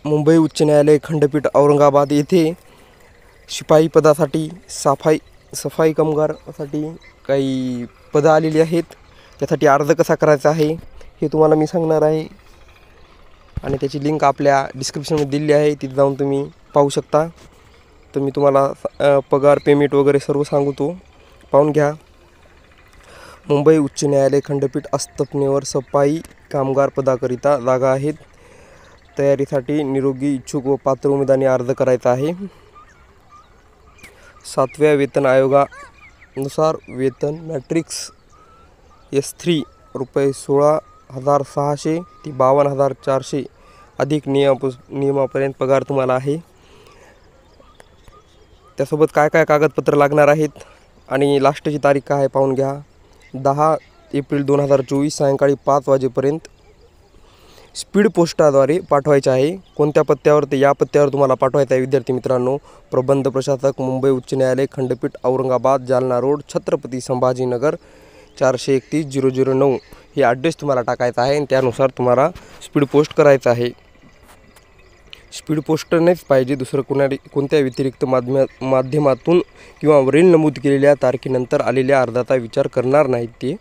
मुंबई उच्च न्यायालय खंडपीठ औरंगाबाद येथे शिपाई पदासाठी सफाई कामगारासाठी काही पदं आलेली आहेत. त्यासाठी अर्ज कसा करायचा आहे हे तुम्हाला मी सांगणार आहे आणि त्याची लिंक आपल्या डिस्क्रिप्शनमध्ये दिली आहे, तिथे जाऊन तुम्ही पाहू शकता. तर मी तुम्हाला पगार पेमेंट वगैरे सर्व सांगतो, पाहून घ्या. मुंबई उच्च न्यायालय खंडपीठ आस्थापनेवर सफाई कामगार पदाकरिता जागा आहेत. तयारीसाठी निरोगी इच्छुक व पात्र उमेदवारांनी अर्ज करायचा आहे. 7व्या वेतन आयोगानुसार वेतन मॅट्रिक्स S3 रुपये 16,600 ते 52,400 अधिक नियमापर्यंत पगार तुम्हाला आहे. त्यासोबत काय काय कागदपत्र लागणार आहेत आणि लास्टची तारीख काय आहे पाहून घ्या. 10 एप्रिल 2024 सायंकाळी 5 वाजेपर्यंत स्पीड पोस्टाद्वारे पाठवायचे आहे. कोणत्या पत्त्यावर? तर या पत्त्यावर तुम्हाला पाठवायचं आहे विद्यार्थी मित्रांनो. प्रबंध प्रशासक मुंबई उच्च न्यायालय खंडपीठ औरंगाबाद, जालना रोड, छत्रपती संभाजीनगर 431-009 हे ॲड्रेस तुम्हाला टाकायचा आहे आणि त्यानुसार तुम्हाला स्पीड पोस्ट करायचं आहे. स्पीड पोस्टनेच पाहिजे, दुसरं कोणत्या व्यतिरिक्त माध्यमातून किंवा वरील नमूद केलेल्या तारखेनंतर आलेल्या अर्जाचा विचार करणार नाहीत ते.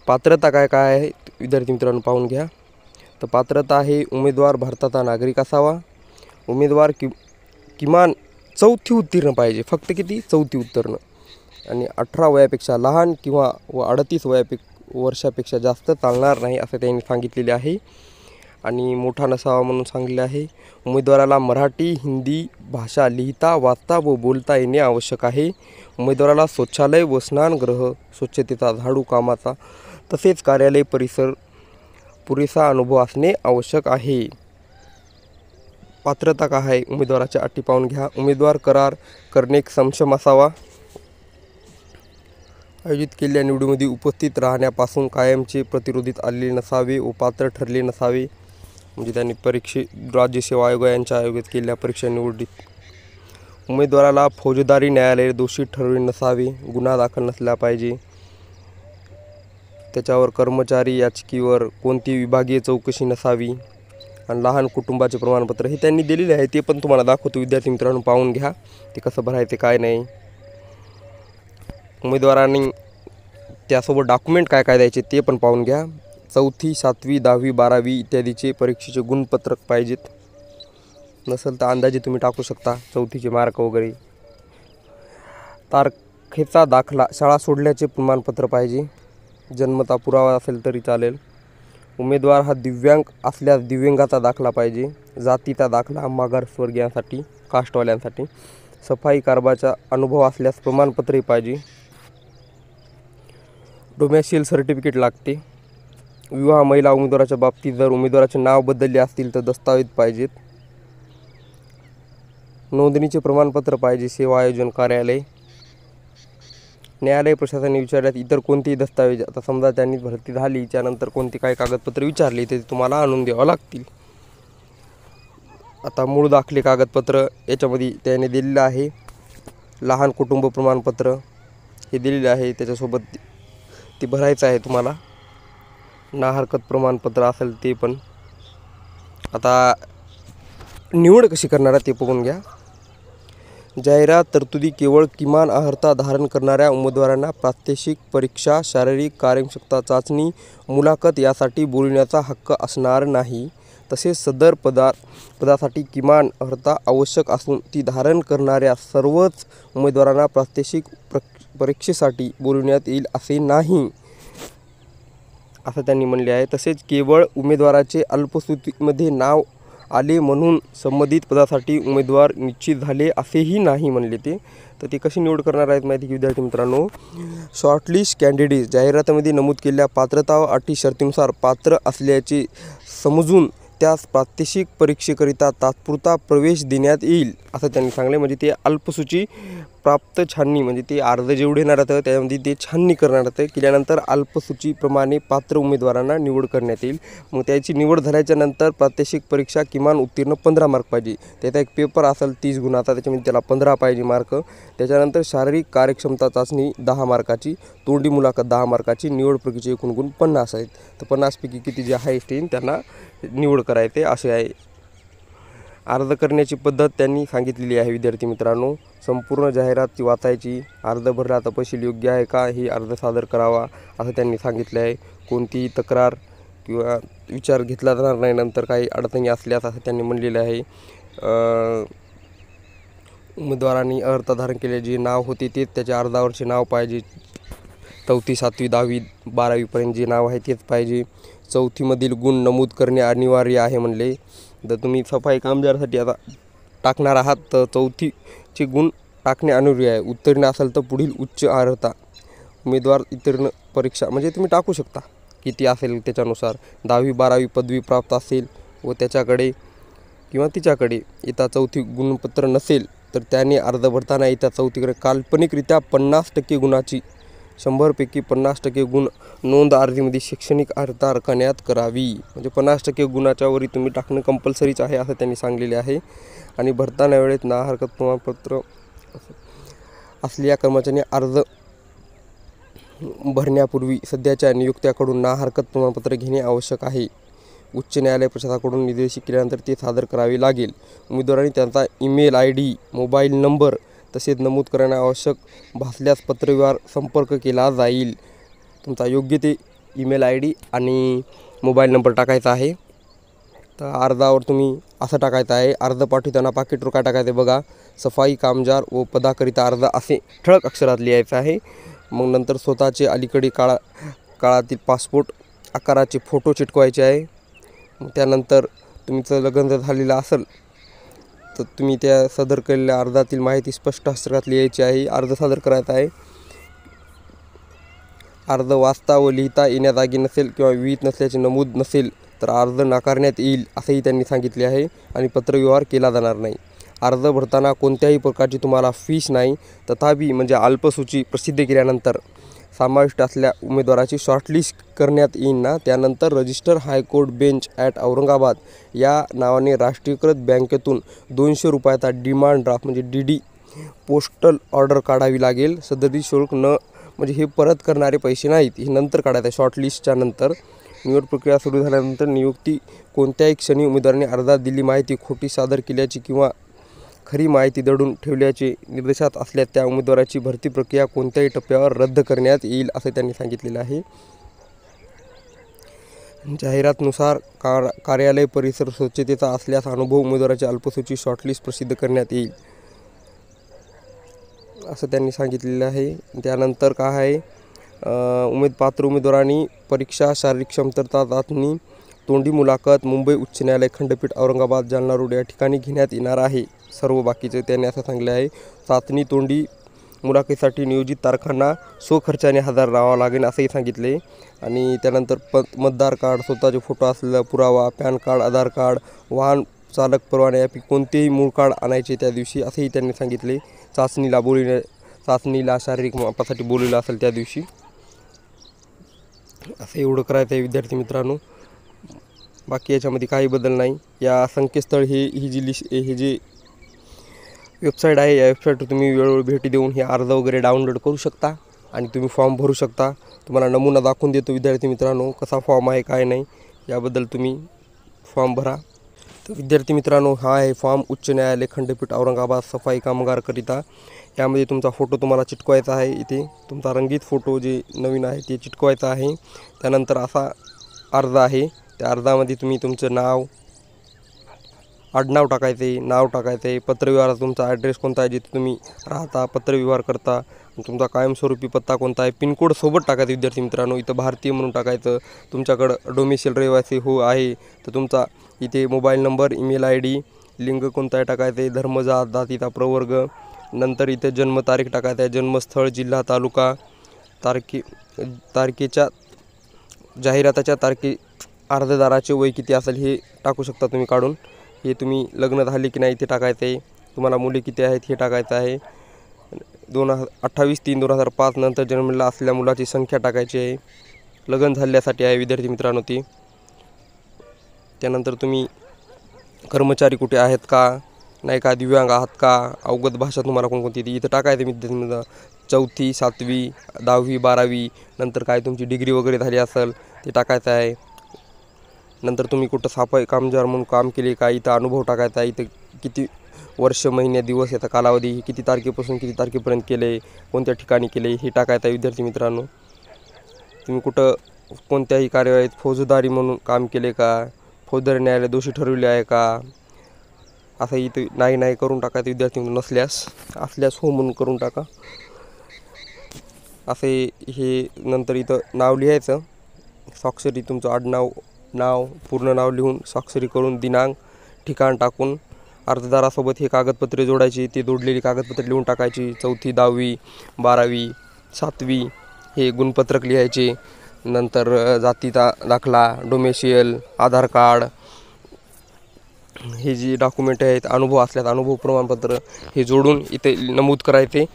पात्रता काय काय आहे विद्यार्थी मित्रांनो पाहून घ्या. तर पात्रता आहे, उमेदवार भारताचा नागरिक असावा. उमेदवार किमान 4थी उत्तीर्ण पाहिजे, फक्त किती? 4थी उत्तीर्ण. आणि 18 वयापेक्षा लहान किंवा 38 वर्षापेक्षा जास्त चालणार नाही असं त्यांनी सांगितलेले आहे. आणि मोठा नसावा म्हणून सांगितले आहे. उमेदवाराला मराठी हिंदी भाषा लिहिता वाचता व बोलता येणे आवश्यक आहे. उमेदवाराला शौचालय व स्नानगृह स्वच्छतेचा, झाडू कामाचा तसेच कार्यालय परिसर पुरेसा अनुभव असणे आवश्यक आहे. पात्रता काय आहे उमेदवाराच्या अटी पाहून घ्या. उमेदवार करार करणे सक्षम असावा. आयोजित केलेल्या निवडीमध्ये उपस्थित राहण्यापासून कायमचे प्रतिरोधीत आलेले नसावे व पात्र ठरले नसावे. म्हणजे त्यांनी राज्य सेवा आयोग यांच्या आयोजित केलेल्या परीक्षा निवडीत उमेदवाराला फौजदारी न्यायालय दोषी ठरवले नसावे. गुन्हा दाखल नसला पाहिजे. त्याच्यावर कर्मचारी याचिकेवर कोणती विभागीय चौकशी नसावी. आणि लहान कुटुंबाचे प्रमाणपत्र हे त्यांनी दिलेले आहे, ते पण तुम्हाला दाखवतो विद्यार्थी मित्रांनो, पाहून घ्या ते कसं भरायचे काय नाही. उमेदवारांनी त्यासोबत डॉक्युमेंट काय काय द्यायचे ते पण पाहून घ्या. 4थी 7वी 10वी 12वी इत्यादीचे परीक्षेचे गुणपत्रक पाहिजेत. नसेल तर अंदाजे तुम्ही टाकू शकता 4थीचे मार्क वगैरे. तारखेचा दाखला, शाळा सोडल्याचे प्रमाणपत्र पाहिजे. जन्मता पुरावा असेल तरी चालेल. उमेदवार हा दिव्यांग असल्यास दिव्यांगाचा दाखला पाहिजे. जातीचा दाखला मागासवर्गीयांसाठी, कास्टवाल्यांसाठी. सफाई कारभाराचा अनुभव असल्यास प्रमाणपत्रही पाहिजे. डोमॅसिल सर्टिफिकेट लागते. विवाह महिला उमेदवाराच्या बाबतीत जर उमेदवाराचे नाव बदलले असतील तर दस्तावेज पाहिजेत. नोंदणीचे प्रमाणपत्र पाहिजे. सेवा आयोजन कार्यालय, न्यायालय प्रशासनाने विचारल्यात इतर कोणतेही दस्तावेज. आता समजा त्यांनी भरती झाली त्यानंतर कोणती काही कागदपत्र विचारली ते तुम्हाला आणून द्यावं लागतील. आता मूळ दाखले कागदपत्र याच्यामध्ये त्याने दिलेलं आहे. लहान कुटुंब प्रमाणपत्र हे दिलेले आहे, त्याच्यासोबत ते भरायचं आहे तुम्हाला. ना हरकत प्रमाणपत्र असेल ते पण. आता निवड कशी करणार ते बघून घ्या. जाहिरात तरतुदी केवळ किमान अर्हता धारण करणाऱ्या उमेदवारांना प्रात्यक्षिक परीक्षा, शारीरिक कार्यक्षमता चाचणी, मुलाखत यासाठी बोलवण्याचा हक्क असणार नाही. तसेच सदर पदासाठी किमान अर्हता आवश्यक असून ती धारण करणाऱ्या सर्वच उमेदवारांना प्रात्यक्षिक परीक्षेसाठी बोलवण्यात येईल असे नाही, असं त्यांनी म्हणले आहे. तसेच केवळ उमेदवाराचे अल्पसूचीमध्ये नाव आले म्हणून संबंधित पदासाठी उमेदवार निश्चित झाले असेही नाही म्हणले ते. तर ते कशी निवड करणार आहेत माहिती की विद्यार्थी मित्रांनो. शॉर्टलिस्ट कॅन्डिडेट जाहिरातीमध्ये नमूद केलेल्या पात्रता व अटी शर्तीनुसार पात्र असल्याचे समजून त्यास प्रात्यक्षिक परीक्षेकरिता तात्पुरता प्रवेश देण्यात येईल असं त्यांनी सांगले. म्हणजे ते अल्पसूची प्राप्त छाननी, म्हणजे ते अर्ज जेवढे येणार होतं त्यामध्ये ते छाननी करणार होतं. केल्यानंतर अल्पसूचीप्रमाणे पात्र उमेदवारांना निवड करण्यात येईल. मग त्याची निवड झाल्याच्या नंतर प्रात्यक्षिक परीक्षा किमान उत्तीर्ण 15 मार्क पाहिजे. त्याचा एक पेपर असेल 30 गुणाचा, त्याच्यामध्ये त्याला 15 पाहिजे मार्क. त्याच्यानंतर शारीरिक कार्यक्षमता चाचणी 10 मार्काची, तोंडी मुलाखत 10 मार्काची, निवड प्रक्रियेचे एकूण गुण 50 आहेत. तर 50पैकी किती जे हायेस्ट येईल त्यांना निवड करायचे असे आहे. अर्ज करण्याची पद्धत त्यांनी सांगितलेली आहे विद्यार्थी मित्रांनो. संपूर्ण जाहिरात ती वाचायची, अर्ज भरला तपशील योग्य आहे का हे अर्ज सादर करावा असं त्यांनी सांगितले आहे. कोणतीही तक्रार किंवा विचार घेतला जाणार नाही नंतर काही अडचणी असल्यास असं त्यांनी म्हणलेलं आहे. उमेदवारांनी अर्ज धारण केले जे नाव होते तेच त्याच्या अर्जावरचे नाव पाहिजे. 4थी 7वी 10वी 12वीपर्यंत जे नाव आहे तेच पाहिजे. 4थीमधील गुण नमूद करणे अनिवार्य आहे म्हणले. जर तुम्ही सफाई कामगारासाठी आता टाकणार आहात तर 4थीचे गुण टाकणे अनिवार्य आहे. उत्तीर्ण असेल तर पुढील उच्च अर्हता उमेदवार उत्तीर्ण परीक्षा म्हणजे तुम्ही टाकू शकता किती असेल त्याच्यानुसार. 10वी 12वी पदवी प्राप्त असेल व त्याच्याकडे किंवा तिच्याकडे इथं 4थी गुणपत्र नसेल तर त्याने अर्ज भरताना इथं 4थीकडे काल्पनिकरित्या 50% गुणाची 100पैकी 50% गुण नोंद अर्जीमध्ये शैक्षणिक अर्हता करण्यात करावी. म्हणजे 50% गुणाच्या वरी तुम्ही टाकणं कंपल्सरीच आहे असं त्यांनी सांगलेले आहे. आणि भरताना वेळेत ना हरकत प्रमाणपत्र असलेल्या कर्मचाऱ्यांनी अर्ज भरण्यापूर्वी सध्याच्या नियुक्त्याकडून ना हरकत प्रमाणपत्र घेणे आवश्यक आहे. उच्च न्यायालय प्रशासनाकडून निर्देशित केल्यानंतर ते सादर करावे लागेल. उमेदवारांनी त्यांचा ईमेल ID मोबाईल नंबर तसेच नमूद करणे आवश्यक भासल्यास पत्रव्यवहार संपर्क केला जाईल. तुमचा योग्य ते ईमेल ID आणि मोबाईल नंबर टाकायचा आहे. तर अर्जावर तुम्ही असं टाकायचं आहे. अर्ज पाठवताना पाकिटवर काय टाकायचं आहे बघा, सफाई कामगार व पदाकरिता अर्ज असे ठळक अक्षरात लिहायचं आहे. मग नंतर स्वतःचे अलीकडे काळातील पासपोर्ट आकाराचे फोटो चिटकवायचे आहे. त्यानंतर तुमचं लग्न जर झालेलं असेल तर तुम्ही त्या सदर केलेल्या अर्जातील माहिती स्पष्ट अक्षरात लिहायची आहे. अर्ज सादर करायचा आहे. अर्ज वाचता व लिहिता येण्याजागी नसेल किंवा विहित नसल्याचे नमूद नसेल तर अर्ज नाकारण्यात येईल असंही त्यांनी सांगितले आहे आणि पत्रव्यवहार केला जाणार नाही. अर्ज भरताना कोणत्याही प्रकारची तुम्हाला फीस नाही. तथापि म्हणजे अल्पसूची प्रसिद्ध केल्यानंतर समाविष्ट असलेल्या उमेदवाराची शॉर्टलिस्ट करण्यात येईल ना, त्यानंतर register high court bench at Aurangabad या नावाने राष्ट्रीयकृत बँकेतून 200 रुपयाचा डिमांड ड्राफ्ट म्हणजे DD पोस्टल ऑर्डर काढावी लागेल. सदरी शुल्क म्हणजे हे परत करणारे पैसे नाहीत, हे नंतर काढायचं आहे शॉर्टलिस्टच्या नंतर. निवड प्रक्रिया सुरू झाल्यानंतर नियुक्ती कोणत्याही क्षणी उमेदवारांनी अर्जात दिली माहिती खोटी सादर केल्याची किंवा खरी माहिती दडून ठेवल्याचे निर्देशात असल्यास त्या उमेदवाराची भरती प्रक्रिया कोणत्याही टप्प्यावर रद्द करण्यात येईल असं त्यांनी सांगितलेलं आहे. जाहिरातीनुसार कार्यालय परिसर स्वच्छतेचा असल्यास अनुभव उमेदवाराची अल्पसूची शॉर्टलिस्ट प्रसिद्ध करण्यात येईल असं त्यांनी सांगितलेलं आहे. त्यानंतर काय आहे, पात्र उमेदवारांनी परीक्षा, शारीरिक क्षमता चाचणी, तोंडी मुलाखत मुंबई उच्च न्यायालय खंडपीठ औरंगाबाद जालना रोड या ठिकाणी घेण्यात येणार आहे. सर्व बाकीचे त्यांनी असं सांगले आहे. चाचणी तोंडी मुलाखतीसाठी नियोजित तारखांना स्वखर्चाने हजर राहावं लागेल असंही सांगितले. आणि त्यानंतर मतदार कार्ड, स्वतःचे फोटो असलेला पुरावा, पॅन कार्ड, आधार कार्ड, वाहन चालक परवाना यापैकी कोणतेही मूळ कार्ड आणायचे त्या दिवशी असंही त्यांनी सांगितले. चाचणीला शारीरिक मापासाठी बोललेलं असेल त्या दिवशी असं एवढं करायचं आहे विद्यार्थी मित्रांनो. बाकी याच्यामध्ये काही बदल नाही. या संकेतस्थळ ही जी वेबसाईट आहे या वेबसाईटवर तुम्ही वेळोवेळी भेटी देऊन हे अर्ज वगैरे डाउनलोड करू शकता आणि तुम्ही फॉर्म भरू शकता. तुम्हाला नमुना दाखवून देतो विद्यार्थी मित्रांनो कसा फॉर्म आहे काय नाही याबद्दल तुम्ही फॉर्म भरा. तर विद्यार्थी मित्रांनो हा आहे फॉर्म उच्च न्यायालय खंडपीठ औरंगाबाद सफाई कामगारकरिता. यामध्ये तुमचा फोटो तुम्हाला चिटकवायचा आहे. इथे तुमचा रंगीत फोटो जे नवीन आहे ते चिटकवायचा आहे. त्यानंतर असा अर्ज आहे. त्या अर्जामध्ये तुम्ही तुमचं नाव, आडनाव टाकायचे, नाव टाकायचे, पत्रव्यवहाराचा तुमचा ॲड्रेस कोणता आहे जिथे तुम्ही राहता, पत्रव्यवहार करता, तुमचा कायमस्वरूपी पत्ता कोणता आहे, पिनकोड सोबत टाकायचं विद्यार्थी मित्रांनो. इथं भारतीय म्हणून टाकायचं. तुमच्याकडं डोमिसाईल रहिवासी आहे तर तुमचा इथे मोबाईल नंबर, ईमेल ID, लिंग कोणता आहे टाकायचे, धर्म, जात, जातीचा प्रवर्ग, नंतर इथे जन्मतारीख टाकायचं आहे, जन्मस्थळ, जिल्हा, तालुका, तारखेच्या जाहिराताच्या अर्जदाराचे वय किती असेल हे टाकू शकता तुम्ही काढून. हे तुम्ही लग्न झाले की नाही ते टाकायचं आहे. तुम्हाला मुले किती आहेत हे टाकायचं आहे. 28/3/2005 नंतर जन्मलेल्या असलेल्या मुलाची संख्या टाकायची आहे. लग्न झाल्यासाठी आहे विद्यार्थी मित्रांनो ती. त्यानंतर तुम्ही कर्मचारी कुठे आहेत का नाही का, दिव्यांग आहात का, अवगत भाषा तुम्हाला कोणकोणती ती इथं टाकायचं विद्यार्थी. 4थी 7वी 10वी 12वी नंतर काय तुमची डिग्री वगैरे झाली असेल ते टाकायचं आहे. नंतर तुम्ही कुठं सफाई कामगार म्हणून काम केले का, इथं अनुभव टाकायचा, इथं किती वर्ष महिने दिवस याचा कालावधी, किती तारखेपासून किती तारखेपर्यंत केले, कोणत्या ठिकाणी केले हे टाकायचं विद्यार्थी मित्रांनो. तुम्ही कुठं कोणत्याही कार्यवाहीत फौजदारी म्हणून काम केले का, फौजदारी न्यायालय दोषी ठरवले आहे का, असं इथं नाही करून टाकायचं विद्यार्थी नसल्यास, असल्यास हो म्हणून करून टाका. असे हे नंतर इथं नाव लिहायचं, स्वाक्षरी तुमचं आडनाव नाव पूर्ण नाव लिहून स्वाक्षरी करून दिनांक ठिकाण टाकून अर्जदारासोबत हे कागदपत्रे जोडायची, ती जोडलेली कागदपत्रे लिहून टाकायची. 4थी 10वी 12वी 7वी हे गुणपत्रक लिहायचे. नंतर जातीचा दाखला, डोमेशियल, आधार कार्ड हे जी डॉक्युमेंट आहेत, अनुभव असल्यास अनुभव प्रमाणपत्र हे जोडून इथे नमूद करायचे.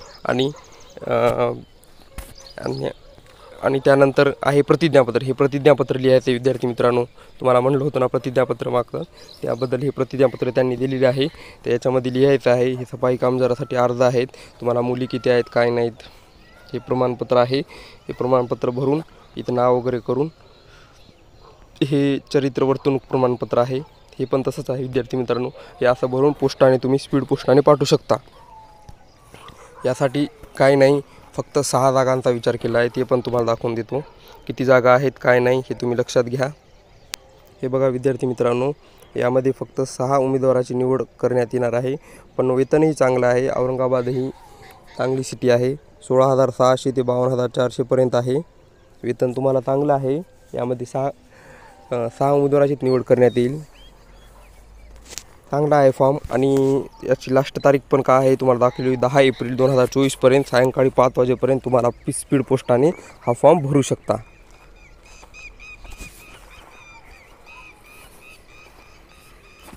आणि त्यानंतर आहे प्रतिज्ञापत्र. हे प्रतिज्ञापत्र लिहायचे विद्यार्थी मित्रांनो. तुम्हाला म्हणलं होतं ना प्रतिज्ञापत्र मागतं, त्याबद्दल हे प्रतिज्ञापत्र त्यांनी दिलेले आहे. तर याच्यामध्ये लिहायचं आहे हे सफाई कामगारासाठी अर्ज आहेत, तुम्हाला मुली किती आहेत काय नाहीत, हे प्रमाणपत्र आहे. हे प्रमाणपत्र भरून इथं नाव वगैरे करून हे चरित्र वर्तणूक प्रमाणपत्र आहे, हे पण तसंच आहे विद्यार्थी मित्रांनो. हे असं भरून पोस्टाने तुम्ही स्पीड पोस्टाने पाठवू शकता. यासाठी काय नाही, फक्त 6 जागांचा विचार केला आहे, ते पण तुम्हाला दाखवून देतो. किती जागा आहेत काय नाही हे तुम्ही लक्षात घ्या. हे बघा विद्यार्थी मित्रांनो, यामध्ये फक्त 6 उमेदवाराची निवड करण्यात येणार आहे. पण वेतनही चांगलं आहे. औरंगाबाद ही चांगली सिटी आहे. 16,600 ते 52,400 आहे. वेतन तुम्हाला चांगलं आहे. यामध्ये 6 उमेदवाराची निवड करण्यात येईल. चांगला आहे फॉर्म. आणि याची लास्ट तारीख पण काय आहे तुम्हाला दाखवली, 10 एप्रिल 2024 सायंकाळी 5 वाजेपर्यंत तुम्हाला स्पीड पोस्टाने हा फॉर्म भरू शकता.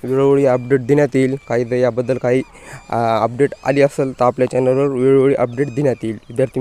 वेळोवेळी अपडेट देण्यात येईल. काही याबद्दल काही अपडेट आली असेल तर आपल्या चॅनलवर वेळोवेळी अपडेट देण्यात येईल विद्यार्थी.